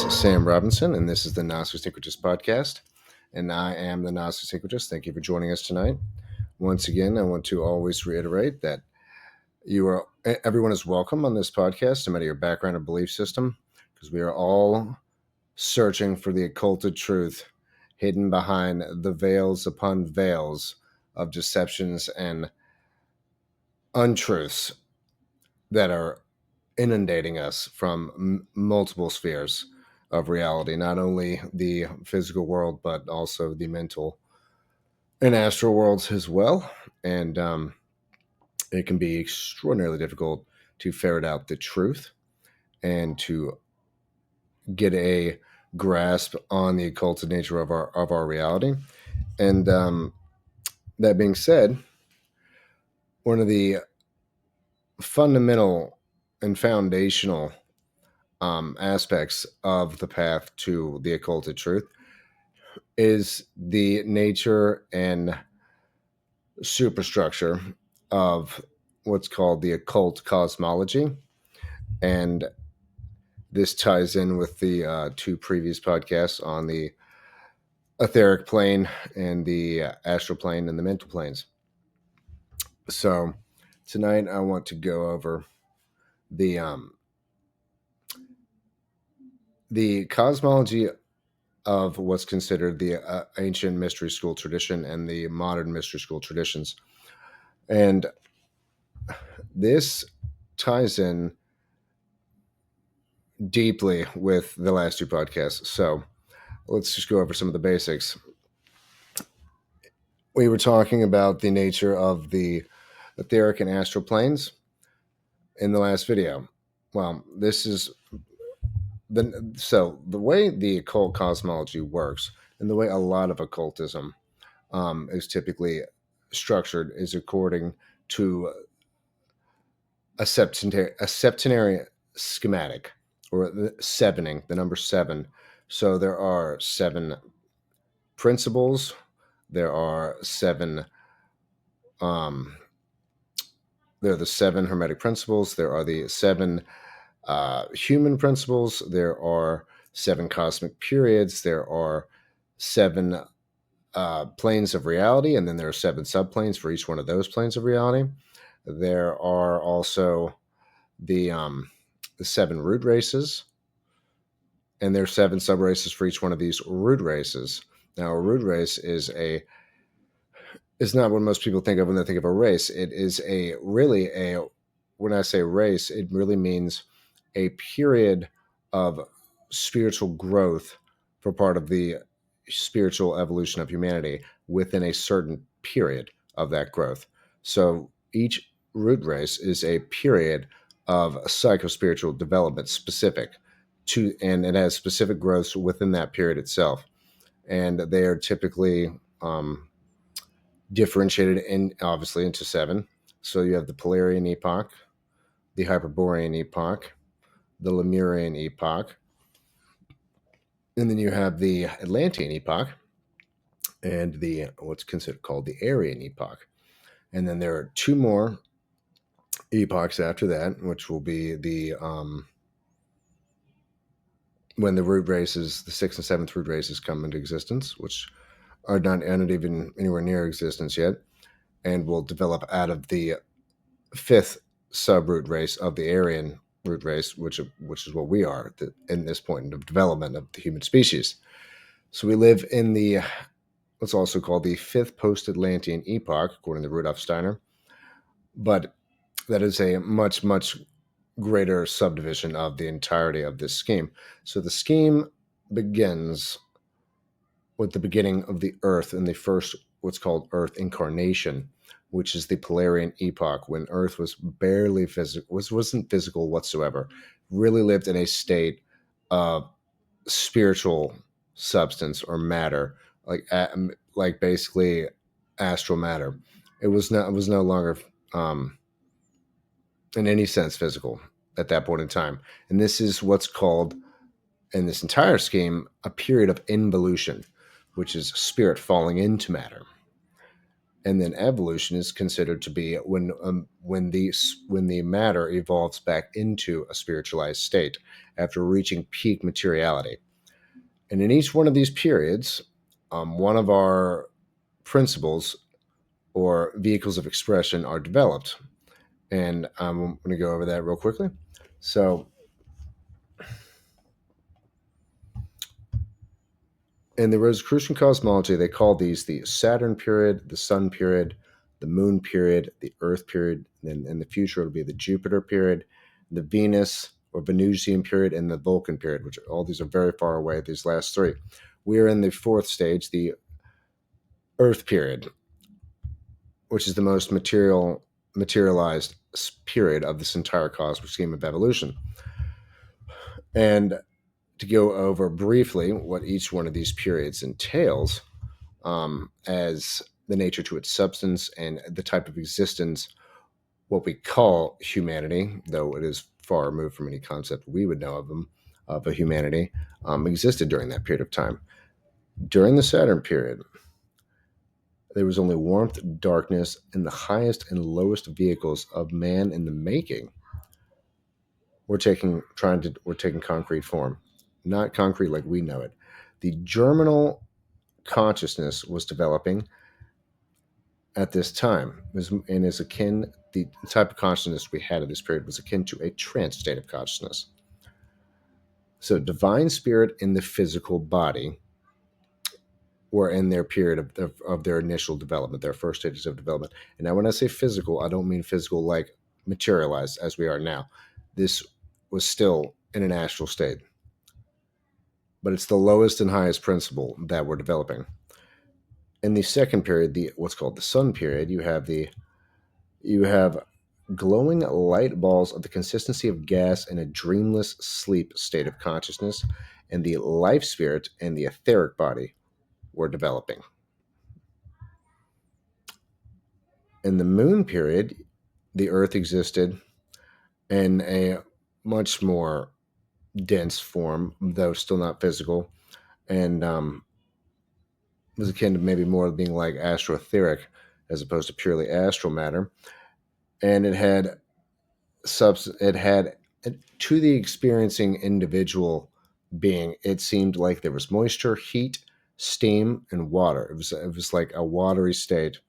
is Sam Robinson, and this is the Gnostic Synchronist podcast. And I am the Gnostic Synchronist. Thank you for joining us tonight. Once again, I want to always reiterate that everyone is welcome on this podcast, no matter your background or belief system, because we are all searching for the occulted truth hidden behind the veils upon veils of deceptions and untruths that are inundating us from multiple spheres of reality, not only the physical world, but also the mental and astral worlds as well. And it can be extraordinarily difficult to ferret out the truth and to get a grasp on the occulted nature of our reality. And that being said, one of the fundamental and foundational aspects of the path to the occulted truth is the nature and superstructure of what's called the occult cosmology. And this ties in with the two previous podcasts on the etheric plane and the astral plane and the mental planes. So tonight I want to go over the cosmology of what's considered the ancient mystery school tradition and the modern mystery school traditions. And this ties in deeply with the last two podcasts. So let's just go over some of the basics. We were talking about the nature of the etheric and astral planes in the last video. Well, this is the way the occult cosmology works, and the way a lot of occultism is typically structured, is according to a septenary schematic, or the sevening, the number 7. So there are 7 principles. There are 7. There are the 7 hermetic principles. There are the 7 human principles. There are 7 cosmic periods. There are 7 planes of reality, and then there are 7 subplanes for each one of those planes of reality. There are also the 7 root races, and there are 7 subraces for each one of these root races. Now, a root race is not what most people think of when they think of a race. It is when I say race, it really means a period of spiritual growth for part of the spiritual evolution of humanity within a certain period of that growth. So each root race is a period of psychospiritual development specific to, and it has specific growths within that period itself. And they are typically differentiated obviously into 7. So you have the Polarian epoch, the Hyperborean epoch, the Lemurian epoch, and then you have the Atlantean epoch, and the what's considered called the Aryan epoch. And then there are 2 more epochs after that, which will be the when the root races, the 6th and 7th root races, come into existence, which are not even anywhere near existence yet, and will develop out of the 5th subroot race of the Aryan root race, which is what we are in this point of development of the human species. So we live in the what's also called the 5th post-Atlantean epoch, according to Rudolf Steiner, but that is a much, much greater subdivision of the entirety of this scheme. So the scheme begins with the beginning of the Earth in the first, what's called Earth Incarnation, which is the Polarian epoch, when Earth was barely physical, wasn't physical whatsoever, really lived in a state of spiritual substance or matter, like basically astral matter. It was no longer in any sense physical at that point in time. And this is what's called, in this entire scheme, a period of involution, which is spirit falling into matter. And then evolution is considered to be when the matter evolves back into a spiritualized state after reaching peak materiality. And in each one of these periods, one of our principles or vehicles of expression are developed. And I'm going to go over that real quickly. So, in the Rosicrucian cosmology, they call these the Saturn period, the Sun period, the Moon period, the Earth period, and in the future it'll be the Jupiter period, the Venus or Venusian period, and the Vulcan period, which all these are very far away, these last three. We are in the fourth stage, the Earth period, which is the most materialized period of this entire cosmic scheme of evolution. And to go over briefly what each one of these periods entails, as the nature to its substance and the type of existence, what we call humanity, though it is far removed from any concept we would know of them, of a humanity, existed during that period of time. During the Saturn period, there was only warmth, darkness, and the highest and lowest vehicles of man in the making were taking concrete form, not concrete like we know it. The germinal consciousness was developing at this time, and is akin, the type of consciousness we had at this period was akin to a trance state of consciousness. So divine spirit in the physical body were in their period of their initial development, their first stages of development. And now when I say physical, I don't mean physical like materialized as we are now. This was still in an astral state. But it's the lowest and highest principle that we're developing. In the second period, the what's called the sun period, you have glowing light balls of the consistency of gas in a dreamless sleep state of consciousness, and the life spirit and the etheric body were developing. In the moon period, the earth existed in a much more dense form, though still not physical, and was akin to maybe more being like astroetheric as opposed to purely astral matter. And it had to the experiencing individual being, it seemed like there was moisture, heat, steam, and water. It was like a watery state,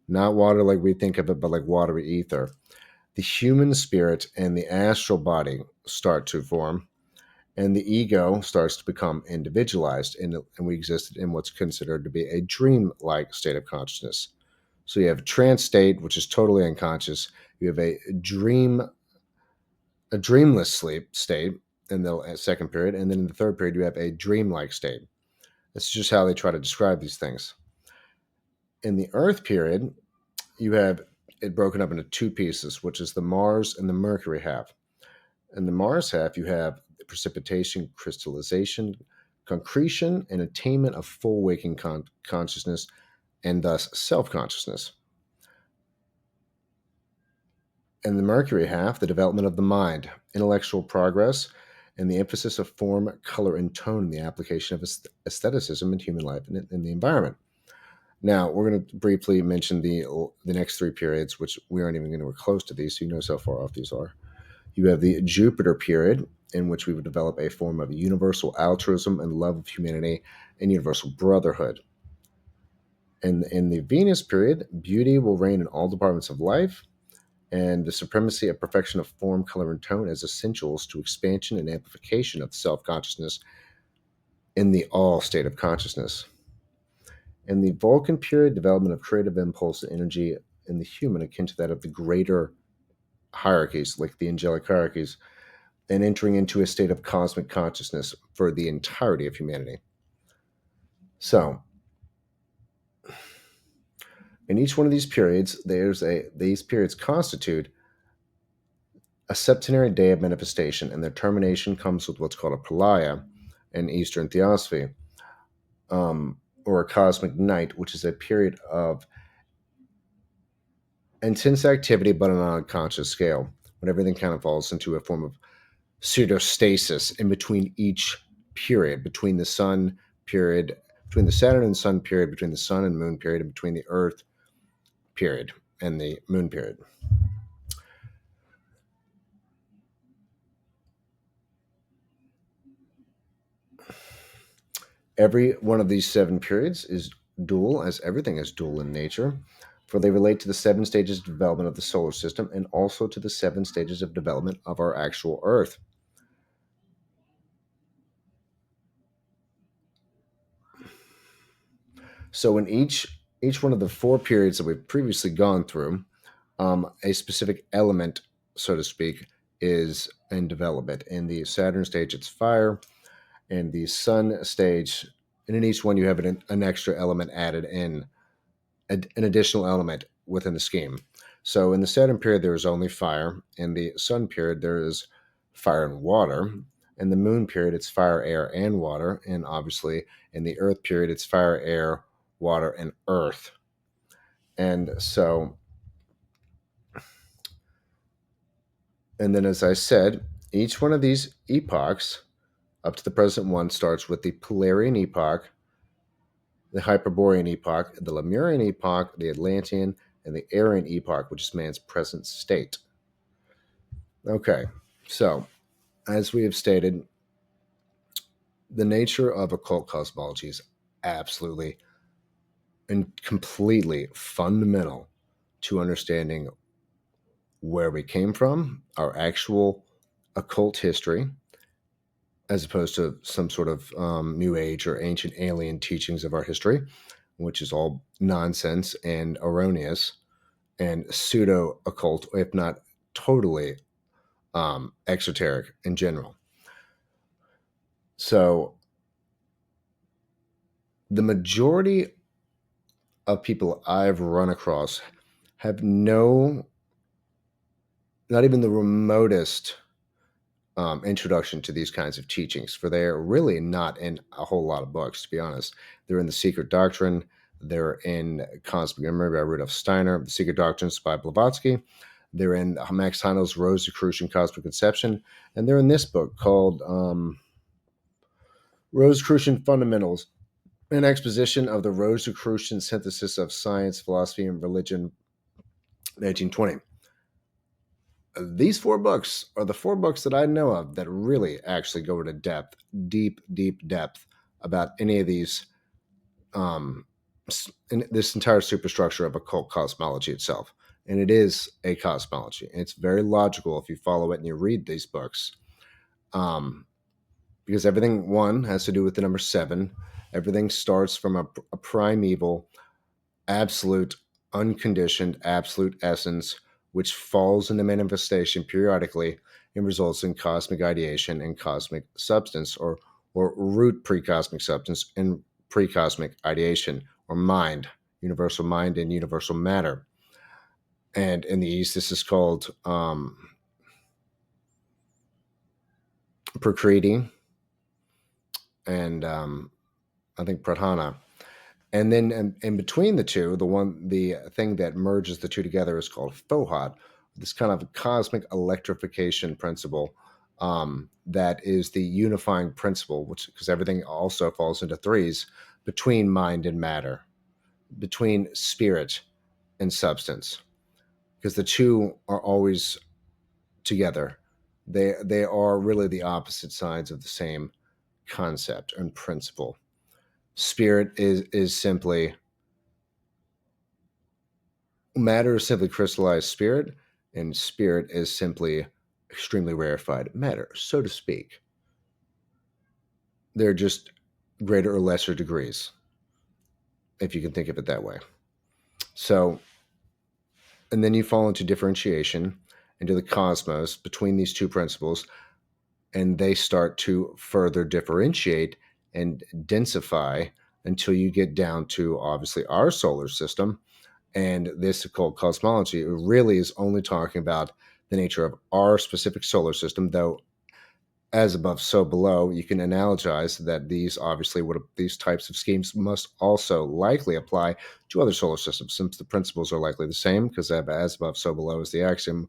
not water like we think of it, but like watery ether. The human spirit and the astral body start to form, and the ego starts to become individualized, and we existed in what's considered to be a dream-like state of consciousness. So you have a trance state, which is totally unconscious. You have a dreamless sleep state in the second period, and then in the third period you have a dreamlike state. That's just how they try to describe these things. In the Earth period, you have it broken up into two pieces, which is the Mars and the Mercury half. In the Mars half, you have precipitation, crystallization, concretion, and attainment of full waking consciousness, and thus self-consciousness. In the Mercury half, the development of the mind, intellectual progress, and the emphasis of form, color, and tone in the application of aestheticism in human life and in the environment. Now, we're going to briefly mention the next three periods, which we aren't even going to get close to these, so you know how far off these are. You have the Jupiter period, in which we would develop a form of universal altruism and love of humanity and universal brotherhood. And in the Venus period, beauty will reign in all departments of life, and the supremacy of perfection of form, color, and tone as essentials to expansion and amplification of self-consciousness in the all state of consciousness. In the Vulcan period, development of creative impulse and energy in the human akin to that of the greater hierarchies, like the angelic hierarchies, and entering into a state of cosmic consciousness for the entirety of humanity. So, in each one of these periods, these periods constitute a septenary day of manifestation, and their termination comes with what's called a pralaya in Eastern theosophy, or a cosmic night, which is a period of intense activity but on an unconscious scale, when everything kind of falls into a form of pseudostasis in between each period, between the sun period, between the Saturn and sun period, between the sun and moon period, and between the earth period and the moon period. Every one of these 7 periods is dual, as everything is dual in nature, for they relate to the 7 stages of development of the solar system and also to the 7 stages of development of our actual Earth. So in each one of the 4 periods that we've previously gone through, a specific element, so to speak, is in development. In the Saturn stage, it's fire. In the Sun stage, and in each one, you have an extra element added in, an additional element within the scheme. So in the Saturn period, there is only fire. In the Sun period, there is fire and water. In the Moon period, it's fire, air, and water. And obviously, in the Earth period, it's fire, air, water, and earth. And so, and then as I said, each one of these epochs up to the present one starts with the Polarian epoch, the Hyperborean epoch, the Lemurian epoch, the Atlantean, and the Aryan epoch, which is man's present state. Okay, so as we have stated, the nature of occult cosmology is absolutely and completely fundamental to understanding where we came from, our actual occult history, as opposed to some sort of new age or ancient alien teachings of our history, which is all nonsense and erroneous and pseudo occult, if not totally exoteric in general. So the majority of people I've run across have not even the remotest introduction to these kinds of teachings, for they're really not in a whole lot of books, to be honest. They're in The Secret Doctrine, they're in Cosmic Memory by Rudolf Steiner, The Secret Doctrines by Blavatsky, they're in Max Heine's Rosicrucian Cosmic Conception, and they're in this book called Rosicrucian Fundamentals, an exposition of the Rosicrucian synthesis of science, philosophy, and religion, 1920. These 4 books are the 4 books that I know of that really actually go into depth, deep depth about any of these, um, in this entire superstructure of occult cosmology itself. And it is a cosmology. And it's very logical if you follow it and you read these books. Because everything, one, has to do with the number 7. Everything starts from a primeval, absolute, unconditioned, absolute essence, which falls into manifestation periodically and results in cosmic ideation and cosmic substance, or root pre-cosmic substance and pre-cosmic ideation, or mind, universal mind and universal matter. And in the East, this is called Prakriti, and I think Pradhana. And then in between the two, the thing that merges the two together is called Fohat, this kind of cosmic electrification principle that is the unifying principle, which, because everything also falls into threes, between mind and matter, between spirit and substance, because the two are always together. They are really the opposite sides of the same concept and principle. Spirit is simply matter is simply crystallized spirit, and spirit is simply extremely rarefied matter, so to speak. They're just greater or lesser degrees, if you can think of it that way. So, and then you fall into differentiation into the cosmos between these two principles, and they start to further differentiate and densify until you get down to obviously our solar system. And this occult cosmology really is only talking about the nature of our specific solar system, though as above, so below. You can analogize that these types of schemes must also likely apply to other solar systems, since the principles are likely the same, because as above, so below is the axiom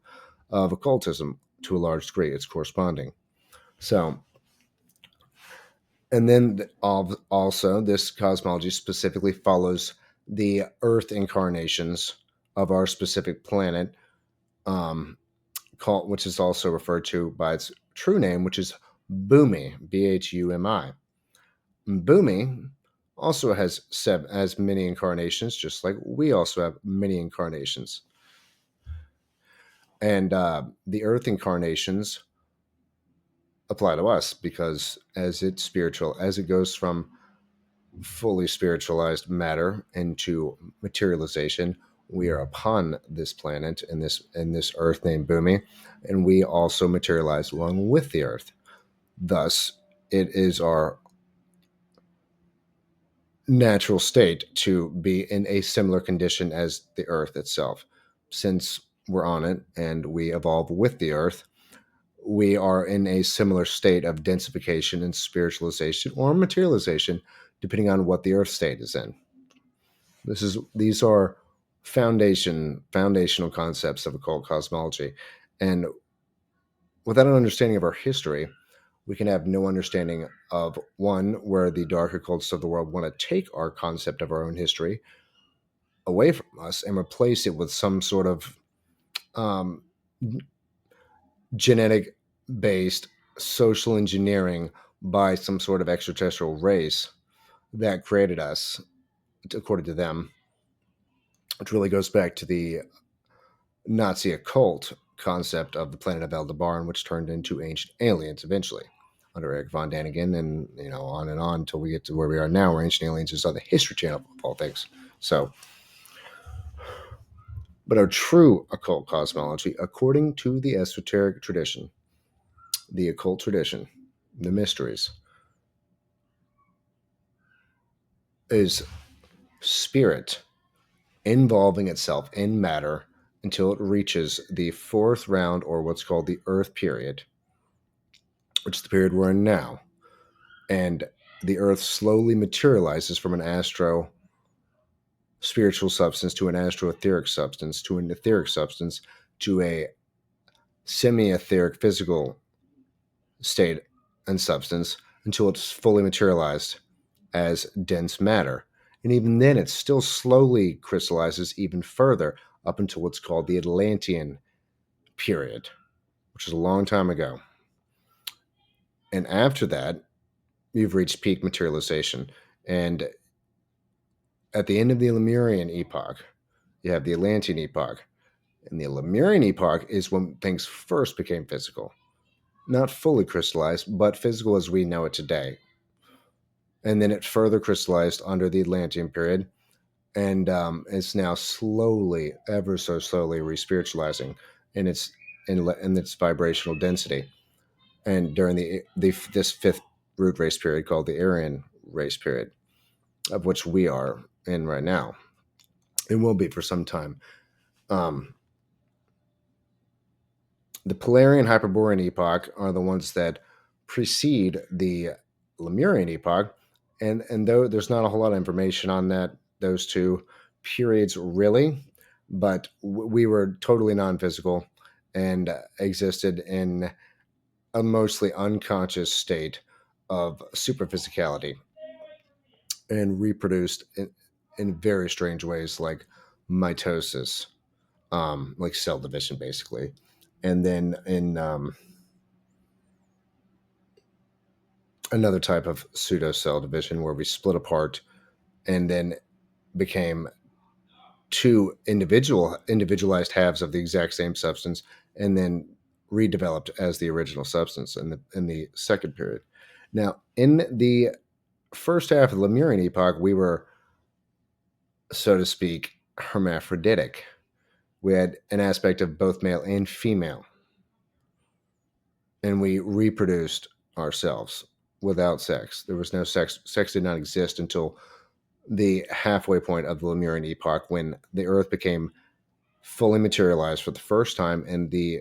of occultism to a large degree. It's corresponding. So, and then also this cosmology specifically follows the Earth incarnations of our specific planet, um, which is also referred to by its true name, which is Bhumi, Bhumi. Bhumi also has many incarnations, just like we also have many incarnations. And the Earth incarnations apply to us because as it goes from fully spiritualized matter into materialization, we are upon this planet in this Earth named Bhumi, and we also materialize along with the Earth. Thus, it is our natural state to be in a similar condition as the Earth itself. Since we're on it and we evolve with the Earth, we are in a similar state of densification and spiritualization or materialization, depending on what the Earth state is in. These are foundational concepts of occult cosmology, and without an understanding of our history, we can have no understanding of one where the dark occultists of the world want to take our concept of our own history away from us and replace it with some sort of um, genetic based social engineering by some sort of extraterrestrial race that created us, according to them, which really goes back to the Nazi occult concept of the planet of Aldebaran, which turned into ancient aliens eventually under Eric von Daniken, and on and on until we get to where we are now, where ancient aliens is on the History Channel of all things. So, but our true occult cosmology, according to the esoteric tradition, the occult tradition, the mysteries, is spirit involving itself in matter until it reaches the fourth round, or what's called the Earth period, which is the period we're in now. And the Earth slowly materializes from an astro spiritual substance to an astro etheric substance to an etheric substance to a semi etheric physical state and substance until it's fully materialized as dense matter. And even then, it still slowly crystallizes even further up until what's called the Atlantean period, which is a long time ago. And after that, you've reached peak materialization. And at the end of the Lemurian epoch, you have the Atlantean epoch. And the Lemurian epoch is when things first became physical. Not fully crystallized, but physical as we know it today. And then it further crystallized under the Atlantean period, and it's now slowly, ever so slowly, respiritualizing in its vibrational density. And during this fifth root race period, called the Aryan race period, of which we are in right now, and will be for some time. Um, the Polarian Hyperborean epoch are the ones that precede the Lemurian epoch, and though there's not a whole lot of information on those two periods really, but we were totally non-physical and existed in a mostly unconscious state of superphysicality and reproduced in very strange ways, like mitosis, like cell division, basically. And then in another type of pseudo cell division where we split apart and then became two individualized halves of the exact same substance, and then redeveloped as the original substance in the second period. Now, in the first half of the Lemurian epoch, we were, so to speak, hermaphroditic. We had an aspect of both male and female, and we reproduced ourselves without sex. There was no sex. Sex did not exist until the halfway point of the Lemurian epoch, when the Earth became fully materialized for the first time, and the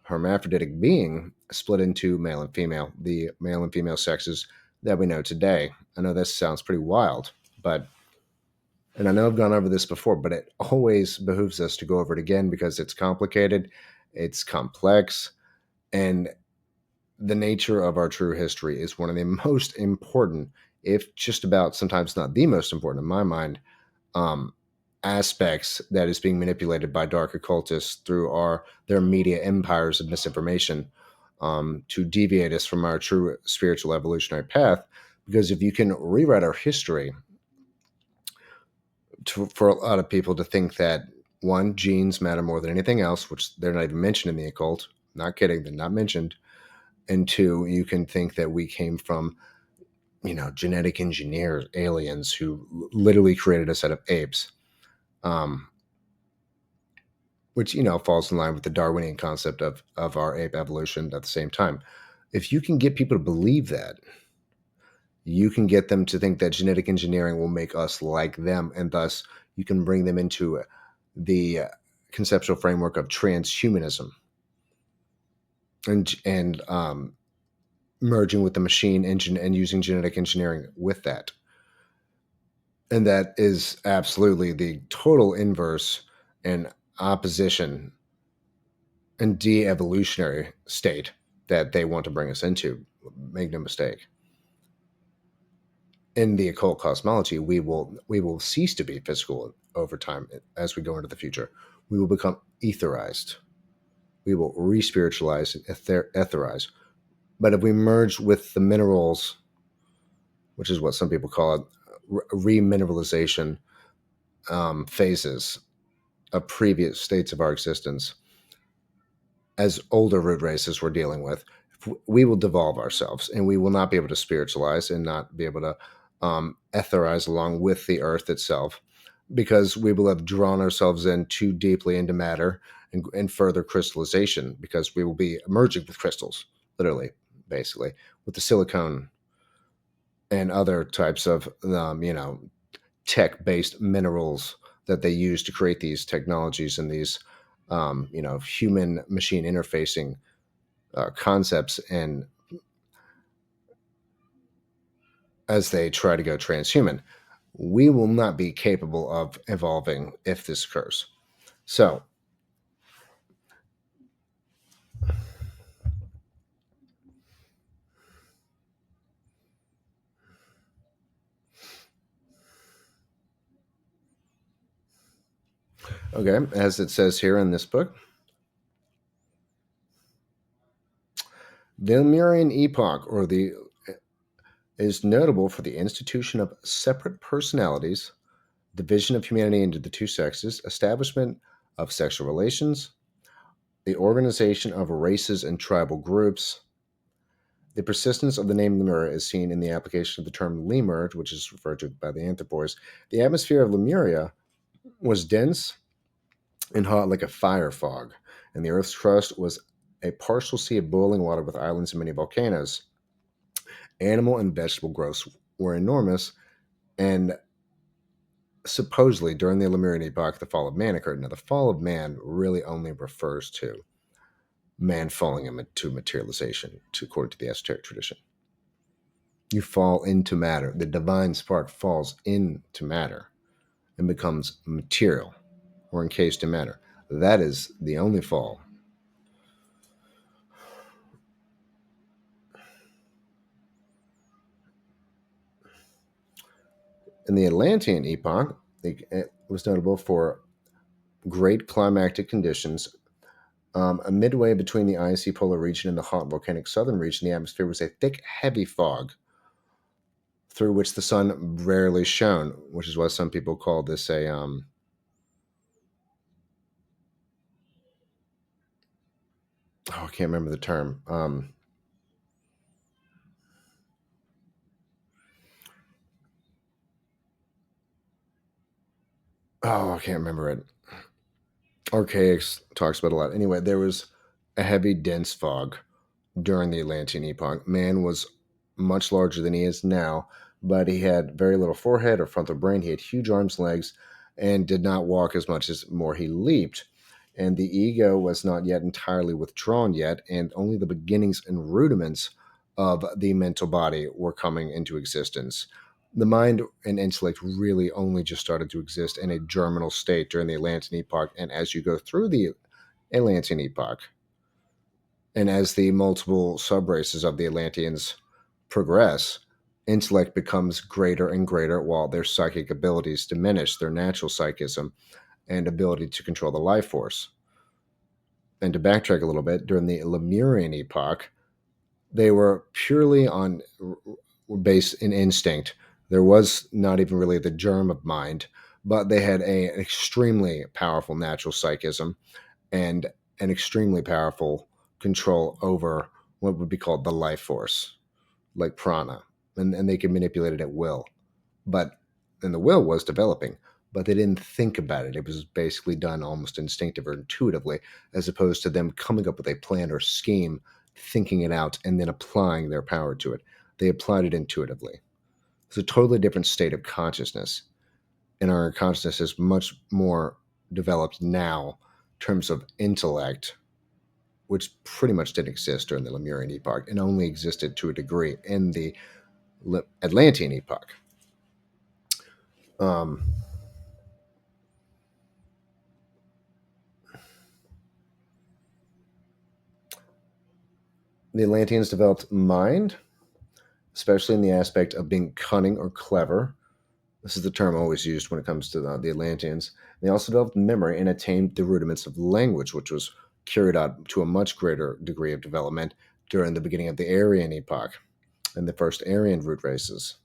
hermaphroditic being split into male and female, the male and female sexes that we know today. I know this sounds pretty wild, and I know I've gone over this before, but it always behooves us to go over it again because it's complicated, it's complex, and the nature of our true history is one of the most important, if just about sometimes not the most important in my mind, um, aspects that is being manipulated by dark occultists through their media empires of misinformation, to deviate us from our true spiritual evolutionary path. Because if you can rewrite our history for a lot of people to think that, one, genes matter more than anything else, which they're not even mentioned in the occult. Not kidding, they're not mentioned. And two, you can think that we came from, genetic engineers, aliens who literally created a set of apes, um, which, falls in line with the Darwinian concept of our ape evolution at the same time. If you can get people to believe that, you can get them to think that genetic engineering will make us like them, and thus you can bring them into the conceptual framework of transhumanism and merging with the machine engine and using genetic engineering with that. And that is absolutely the total inverse and opposition and de-evolutionary state that they want to bring us into. Make no mistake. In the occult cosmology, we will cease to be physical over time as we go into the future. We will become etherized. We will re-spiritualize and etherize. But if we merge with the minerals, which is what some people call it, remineralization phases of previous states of our existence, as older root races we're dealing with, we will devolve ourselves, and we will not be able to spiritualize and not be able to etherize along with the earth itself, because we will have drawn ourselves in too deeply into matter and further crystallization, because we will be merging with crystals, literally, basically, with the silicone and other types of tech-based minerals that they use to create these technologies and these human machine interfacing concepts, and as they try to go transhuman, we will not be capable of evolving if this occurs. So, okay, as it says here in this book, the Lemurian epoch, is notable for the institution of separate personalities, division of humanity into the two sexes, establishment of sexual relations, the organization of races and tribal groups. The persistence of the name Lemuria is seen in the application of the term lemur, which is referred to by the anthropors. The atmosphere of Lemuria was dense and hot like a fire fog, and the Earth's crust was a partial sea of boiling water with islands and many volcanoes. Animal and vegetable growths were enormous, and supposedly during the Lemurian epoch, the fall of man occurred. Now, the fall of man really only refers to man falling into materialization, according to the esoteric tradition. You fall into matter. The divine spark falls into matter and becomes material or encased in matter. That is the only fall. In the Atlantean epoch, it was notable for great climatic conditions. Midway between the icy polar region and the hot volcanic southern region, the atmosphere was a thick, heavy fog through which the sun rarely shone, which is why some people call this a I can't remember the term. I can't remember it. Archaics talks about a lot. Anyway, there was a heavy, dense fog during the Atlantean epoch. Man was much larger than he is now, but he had very little forehead or frontal brain. He had huge arms and legs and did not walk as much as more he leaped. And the ego was not yet entirely withdrawn yet, and only the beginnings and rudiments of the mental body were coming into existence. The mind and intellect really only just started to exist in a germinal state during the Atlantean epoch. And as you go through the Atlantean epoch, and as the multiple subraces of the Atlanteans progress, intellect becomes greater and greater while their psychic abilities diminish, their natural psychism and ability to control the life force. And to backtrack a little bit, during the Lemurian epoch, they were purely on based in instinct. There was not even really the germ of mind, but they had an extremely powerful natural psychism and an extremely powerful control over what would be called the life force, like prana, and they could manipulate it at will. But and the will was developing, but they didn't think about it. It was basically done almost instinctive or intuitively, as opposed to them coming up with a plan or scheme, thinking it out, and then applying their power to it. They applied it intuitively. It's a totally different state of consciousness. And our consciousness is much more developed now in terms of intellect, which pretty much didn't exist during the Lemurian epoch and only existed to a degree in the Atlantean epoch. Um, the Atlanteans developed mind, especially in the aspect of being cunning or clever. This is the term always used when it comes to the Atlanteans. They also developed memory and attained the rudiments of language, which was carried out to a much greater degree of development during the beginning of the Aryan epoch and the first Aryan root races.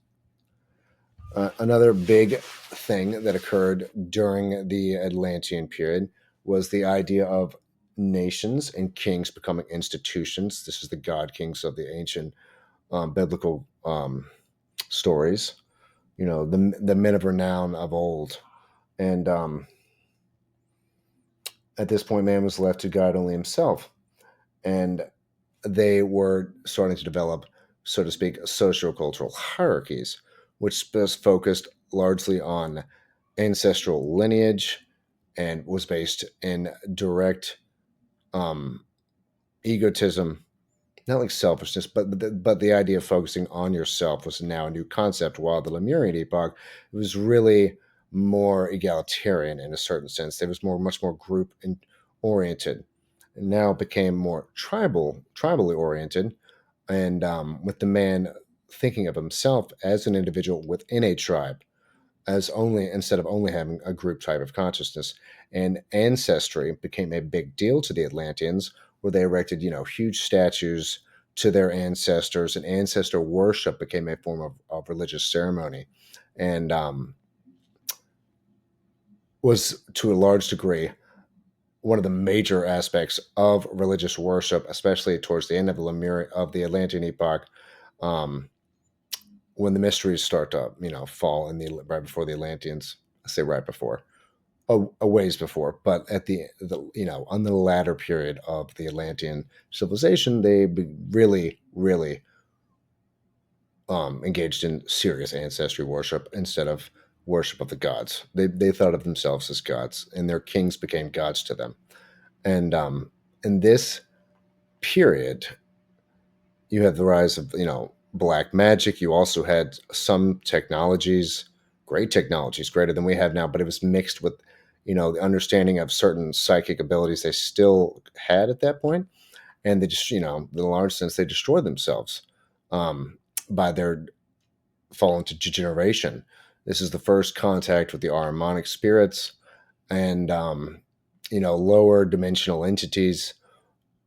Another big thing that occurred during the Atlantean period was the idea of nations and kings becoming institutions. This is the god kings of the ancient biblical stories. You know, the men of renown of old, and at this point, man was left to guide only himself, and they were starting to develop, so to speak, socio-cultural hierarchies, which was focused largely on ancestral lineage and was based in direct um, egotism, not like selfishness, but the idea of focusing on yourself was now a new concept. While the Lemurian epoch was really more egalitarian in a certain sense, it was much more group oriented, and now it became more tribally oriented, and with the man thinking of himself as an individual within a tribe as only instead of only having a group type of consciousness. And ancestry became a big deal to the Atlanteans, where they erected, huge statues to their ancestors, and ancestor worship became a form of religious ceremony, and was to a large degree one of the major aspects of religious worship, especially towards the end of the Lemuria of the Atlantean epoch. Um, when the mysteries start to, fall in the right before the Atlanteans, I say right before, a ways before, but at on the latter period of the Atlantean civilization, they really engaged in serious ancestry worship instead of worship of the gods. They thought of themselves as gods, and their kings became gods to them. And in this period, you had the rise of black magic. You also had some technologies, great technologies, greater than we have now, but it was mixed with the understanding of certain psychic abilities they still had at that point, and they just in a large sense they destroyed themselves by their fall into degeneration. This is the first contact with the Ahrimanic spirits and lower dimensional entities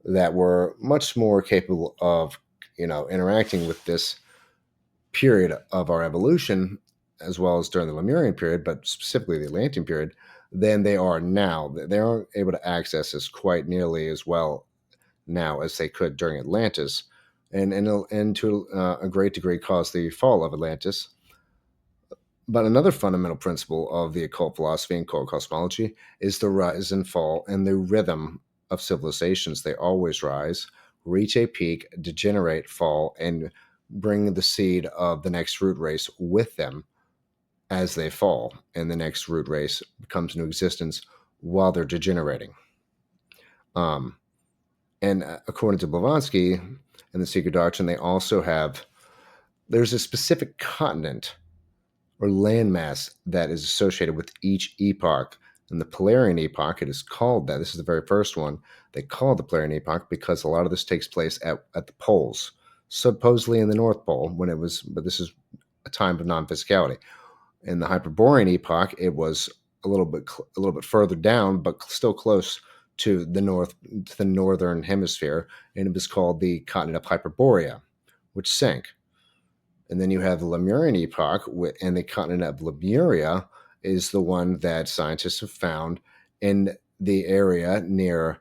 that were much more capable of interacting with this period of our evolution, as well as during the Lemurian period, but specifically the Atlantean period, than they are now. They aren't able to access this quite nearly as well now as they could during Atlantis, and to a great degree caused the fall of Atlantis. But another fundamental principle of the occult philosophy and occult cosmology is the rise and fall and the rhythm of civilizations. They always rise, reach a peak, degenerate, fall, and bring the seed of the next root race with them as they fall, and the next root race comes into existence while they're degenerating. Um, and according to Blavatsky and the Secret Doctrine, they also have there's a specific continent or landmass that is associated with each epoch. In the Polarian epoch, it is called that. This is the very first one. They call it the Polarian epoch because a lot of this takes place at the poles. supposedly in the North Pole when it was, but this is a time of non-physicality. In the Hyperborean epoch, it was a little bit further down, but still close to the northern hemisphere, and it was called the continent of Hyperborea, which sank. And then you have the Lemurian epoch, and the continent of Lemuria is the one that scientists have found in the area near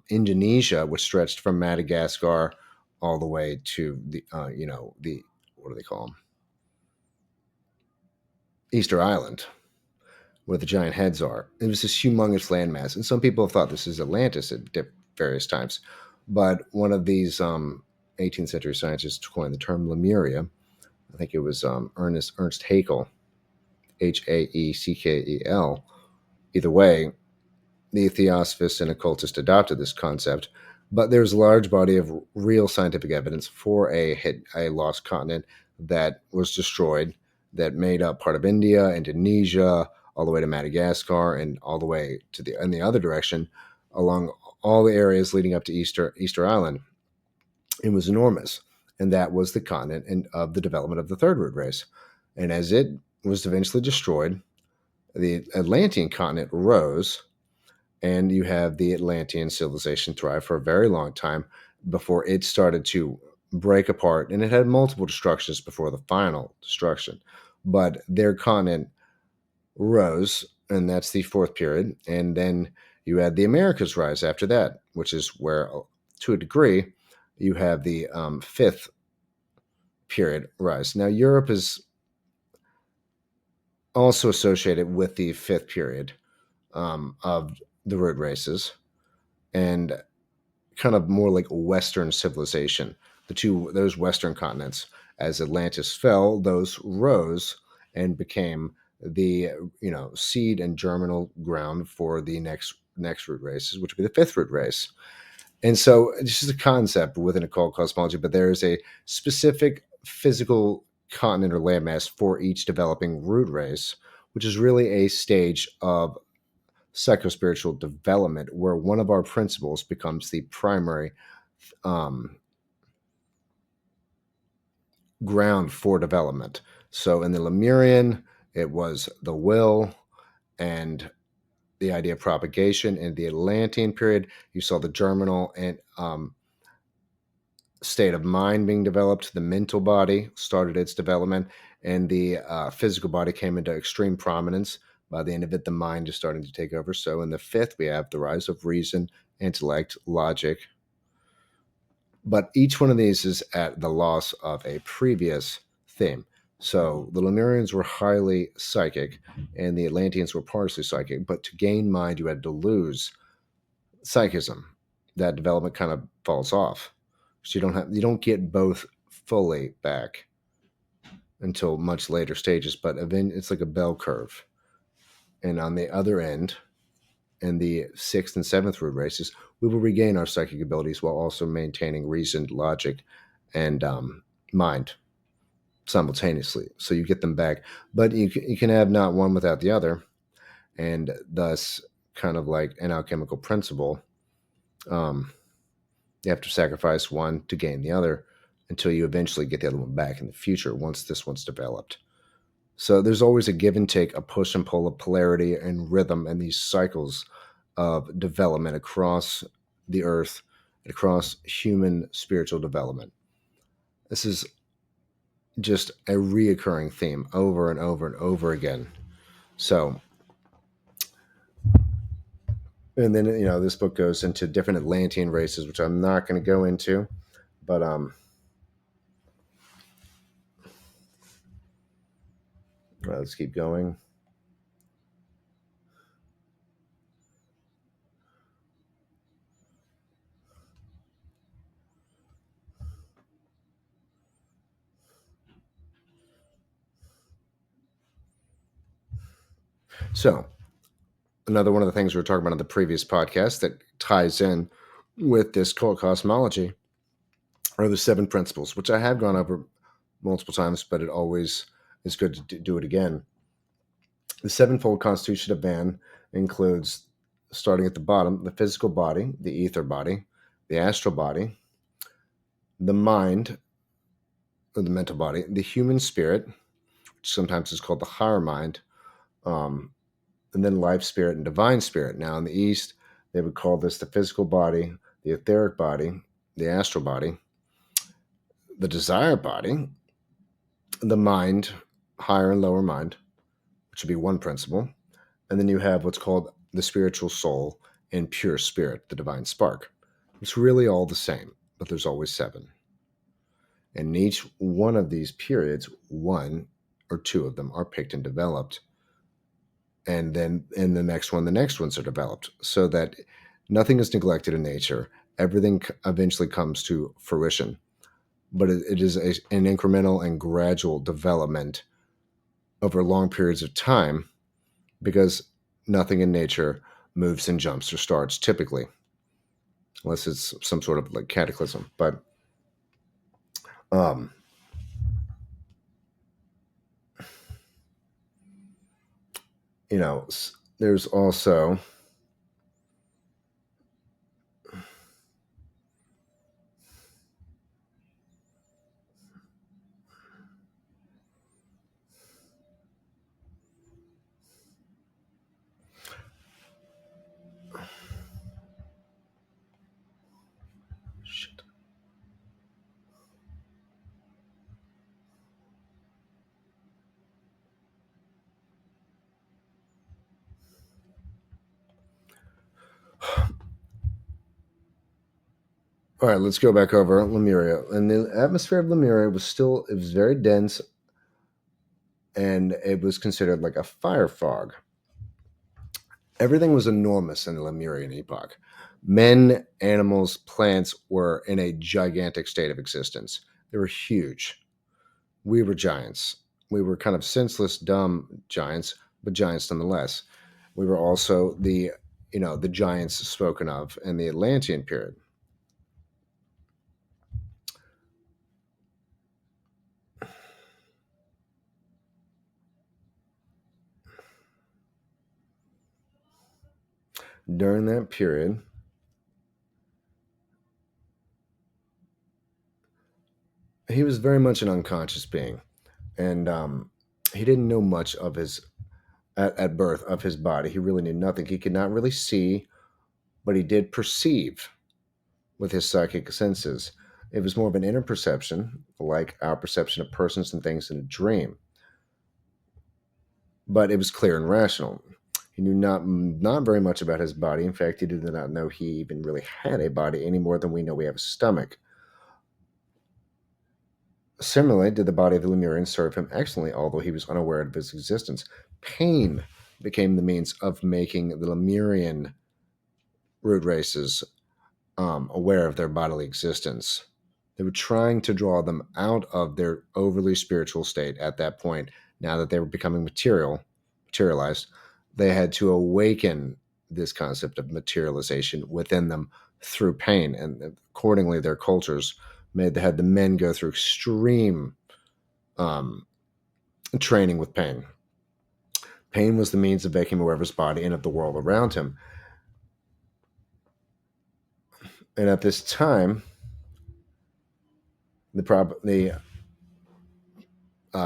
Indonesia, which stretched from Madagascar all the way to the what do they call them? Easter Island, where the giant heads are. It was this humongous landmass, and some people have thought this is Atlantis at various times. But one of these 18th century scientists coined the term Lemuria. I think it was Ernst Haeckel, Haeckel. Either way, the theosophists and occultists adopted this concept, but there's a large body of real scientific evidence for a lost continent that was destroyed, that made up part of India, Indonesia, all the way to Madagascar, and all the way to in the other direction, along all the areas leading up to Easter Island. It was enormous, and that was the continent of the development of the third root race. And as it was eventually destroyed, the Atlantean continent rose, and you have the Atlantean civilization thrive for a very long time before it started to break apart, and it had multiple destructions before the final destruction. But their continent rose, and that's the fourth period. And then you had the Americas rise after that, which is where, to a degree, you have the fifth period rise. Now, Europe is also associated with the fifth period of the root races, and kind of more like Western civilization. Those Western continents, as Atlantis fell, those rose and became the seed and germinal ground for the next root races, which would be the fifth root race. And so this is a concept within occult cosmology, but there is a specific physical continent or landmass for each developing root race, which is really a stage of psychospiritual development where one of our principles becomes the primary um, ground for development. So in the Lemurian, it was the will and the idea of propagation. In the Atlantean period, you saw the germinal and state of mind being developed. The mental body started its development, and the physical body came into extreme prominence. By the end of it, the mind is starting to take over. So in the fifth, we have the rise of reason, intellect, logic. But each one of these is at the loss of a previous theme. So the Lemurians were highly psychic, and the Atlanteans were partially psychic. But to gain mind, you had to lose psychism. That development kind of falls off. So you don't get both fully back until much later stages. But it's like a bell curve, and on the other end, in the sixth and seventh root races, we will regain our psychic abilities while also maintaining reasoned logic and mind simultaneously. So you get them back, but you can have not one without the other, and thus, kind of like an alchemical principle, um, you have to sacrifice one to gain the other until you eventually get the other one back in the future once this one's developed. So there's always a give and take, a push and pull, of polarity and rhythm, and these cycles of development across the earth, across human spiritual development. This is just a reoccurring theme over and over and over again. So, and then this book goes into different Atlantean races, which I'm not going to go into, but let's keep going. So, another one of the things we were talking about on the previous podcast that ties in with this occult cosmology are the seven principles, which I have gone over multiple times, but it always is good to do it again. The sevenfold constitution of man includes, starting at the bottom, the physical body, the ether body, the astral body, the mind, or the mental body, the human spirit, which sometimes is called the higher mind, um, and then life spirit and divine spirit. Now, in the East, they would call this the physical body, the etheric body, the astral body, the desire body, the mind, higher and lower mind, which would be one principle. And then you have what's called the spiritual soul and pure spirit, the divine spark. It's really all the same, but there's always seven. And in each one of these periods, one or two of them are picked and developed. And then in the next ones are developed so that nothing is neglected in nature. Everything eventually comes to fruition. But it is an incremental and gradual development over long periods of time because nothing in nature moves and jumps or starts typically, unless it's some sort of like cataclysm. But um, you know, there's also shit. All right, let's go back over Lemuria. And the atmosphere of Lemuria it was very dense and it was considered like a fire fog. Everything was enormous in the Lemurian epoch. Men, animals, plants were in a gigantic state of existence. They were huge. We were giants. We were kind of senseless, dumb giants, but giants nonetheless. We were also the giants spoken of in the Atlantean period. During that period, he was very much an unconscious being, and he didn't know much of his at birth of his body. He really knew nothing. He could not really see, but he did perceive with his psychic senses. It was more of an inner perception, like our perception of persons and things in a dream, but it was clear and rational. He knew not very much about his body. In fact, he did not know he even really had a body any more than we know we have a stomach. Similarly, did the body of the Lemurian serve him excellently, although he was unaware of his existence. Pain became the means of making the Lemurian root races aware of their bodily existence. They were trying to draw them out of their overly spiritual state at that point. Now that they were becoming materialized, they had to awaken this concept of materialization within them through pain. And accordingly, their cultures had the men go through extreme um, training with pain. Pain was the means of making him aware of his body and of the world around him. And at this time, the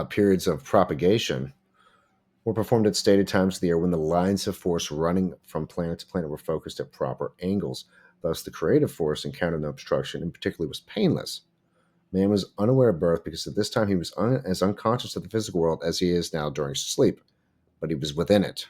periods of propagation were performed at stated times of the year when the lines of force running from planet to planet were focused at proper angles. Thus, the creative force encountered no obstruction and particularly was painless. Man was unaware of birth because at this time he was as unconscious of the physical world as he is now during sleep, but he was within it.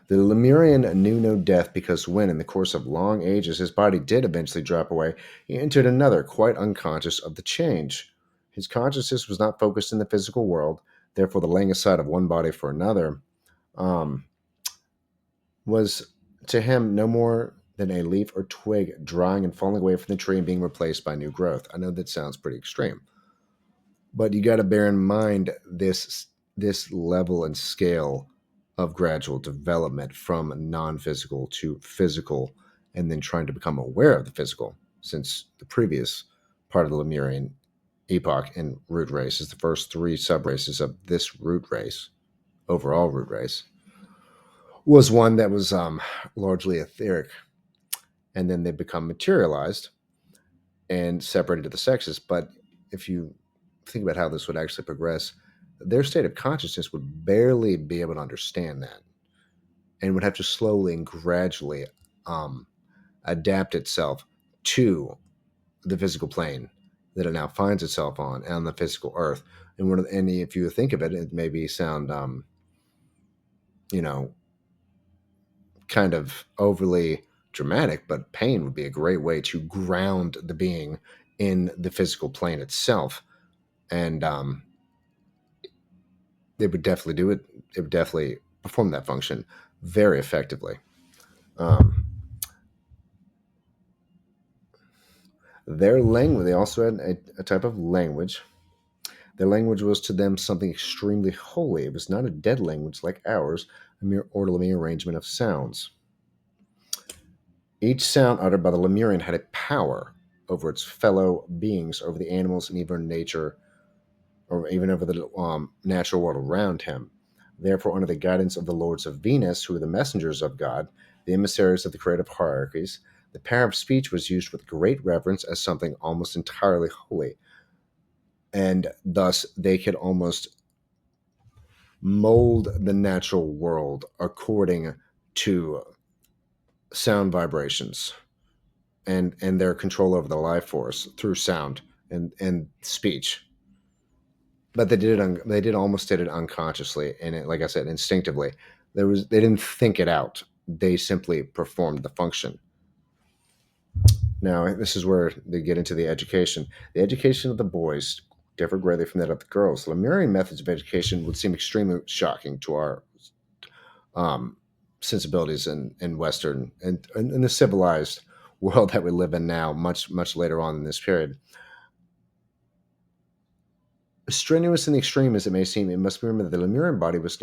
The Lemurian knew no death because when, in the course of long ages, his body did eventually drop away, he entered another, quite unconscious of the change. His consciousness was not focused in the physical world, therefore, the laying aside of one body for another um, was to him no more than a leaf or twig drying and falling away from the tree and being replaced by new growth. I know that sounds pretty extreme, but you got to bear in mind this level and scale of gradual development from non-physical to physical, and then trying to become aware of the physical, since the previous part of the Lemurian epoch in root races, the first three sub races of this root race, overall root race, was one that was largely etheric, and then they become materialized and separated to the sexes. But if you think about how this would actually progress, their state of consciousness would barely be able to understand that, and would have to slowly and gradually um, adapt itself to the physical plane that it now finds itself on the physical earth. And if you think of it, it maybe sound you know kind of overly dramatic, but pain would be a great way to ground the being in the physical plane itself. And it would definitely do it. It would definitely perform that function very effectively. Um, their language, they also had a type of language. Their language was to them something extremely holy. It was not a dead language like ours, a mere orderly arrangement of sounds. Each sound uttered by the Lemurian had a power over its fellow beings, over the animals, and even nature, or even over the natural world around him. Therefore, under the guidance of the lords of Venus, who were the messengers of God, the emissaries of the creative hierarchies, the power of speech was used with great reverence as something almost entirely holy. And thus, they could almost mold the natural world according to sound vibrations and their control over the life force through sound and speech. But they did almost did it unconsciously, and like I said, instinctively. They didn't think it out. They simply performed the function. Now this is where they get into the education. The education of the boys differed greatly from that of the girls. Lemurian methods of education would seem extremely shocking to our um, sensibilities in Western and in the civilized world that we live in now. Much later on in this period, strenuous in the extreme as it may seem, it must be remembered that the Lemurian body was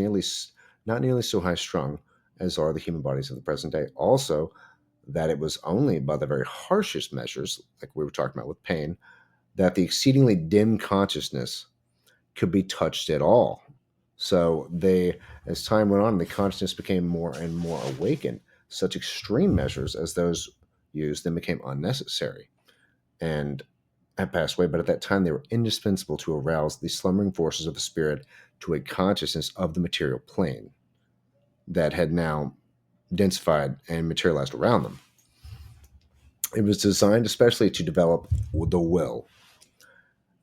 not nearly so high strung as are the human bodies of the present day. Also, that it was only by the very harshest measures, like we were talking about with pain, that the exceedingly dim consciousness could be touched at all. So as time went on, the consciousness became more and more awakened. Such extreme measures as those used then became unnecessary and had passed away. But at that time, they were indispensable to arouse the slumbering forces of the spirit to a consciousness of the material plane that had now densified and materialized around them. It was designed especially to develop the will.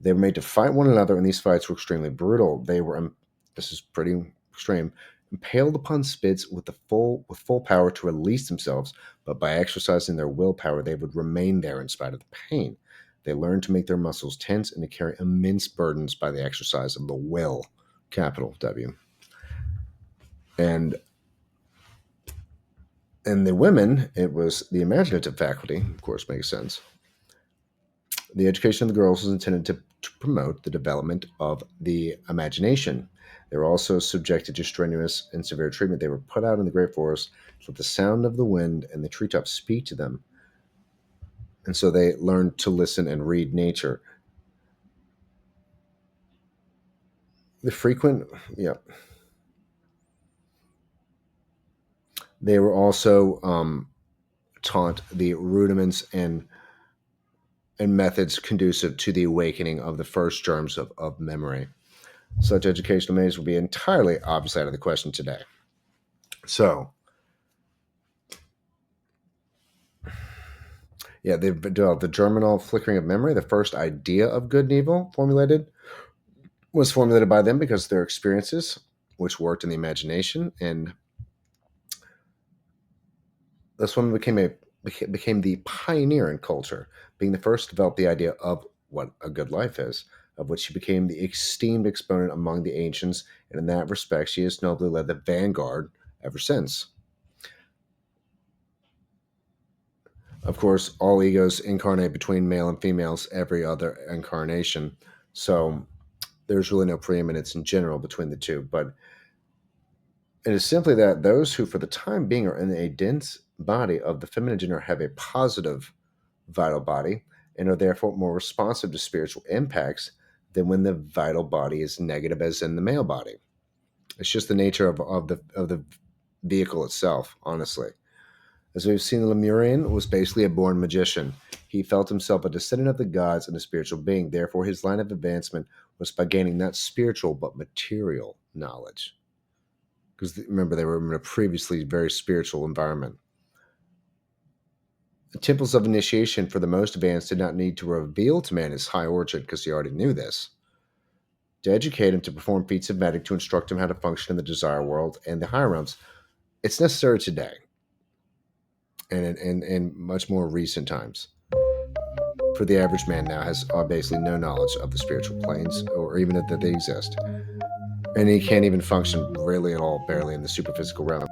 They were made to fight one another, and these fights were extremely brutal. They were, this is pretty extreme, impaled upon spits with full power to release themselves, but by exercising their willpower, they would remain there in spite of the pain. They learned to make their muscles tense and to carry immense burdens by the exercise of the will, capital W. And in the women, it was the imaginative faculty, of course, makes sense. The education of the girls was intended to promote the development of the imagination. They were also subjected to strenuous and severe treatment. They were put out in the great forest to let the sound of the wind and the treetops speak to them. And so they learned to listen and read nature. The frequent, yeah, they were also taught the rudiments and methods conducive to the awakening of the first germs of memory. Such educational measures will be entirely obviously out of the question today. So, yeah, they've developed the germinal flickering of memory. The first idea of good and evil was formulated by them because of their experiences, which worked in the imagination, and this one became the pioneer in culture, being the first to develop the idea of what a good life is, of which she became the esteemed exponent among the ancients, and in that respect, she has nobly led the vanguard ever since. Of course, all egos incarnate between male and females every other incarnation, so there's really no preeminence in general between the two, but it is simply that those who, for the time being, are in a dense body of the feminine gender have a positive vital body, and are therefore more responsive to spiritual impacts than when the vital body is negative, as in the male body. It's just the nature of the vehicle itself, honestly. As we've seen, the Lemurian was basically a born magician. He felt himself a descendant of the gods and a spiritual being. Therefore, his line of advancement was by gaining not spiritual but material knowledge. Because remember, they were in a previously very spiritual environment. The temples of initiation, for the most advanced, did not need to reveal to man his high origin because he already knew this. To educate him, to perform feats of magic, to instruct him how to function in the desire world and the higher realms, it's necessary today and in much more recent times. For the average man now has basically no knowledge of the spiritual planes or even that they exist. And he can't even function really at all, barely in the superphysical realm.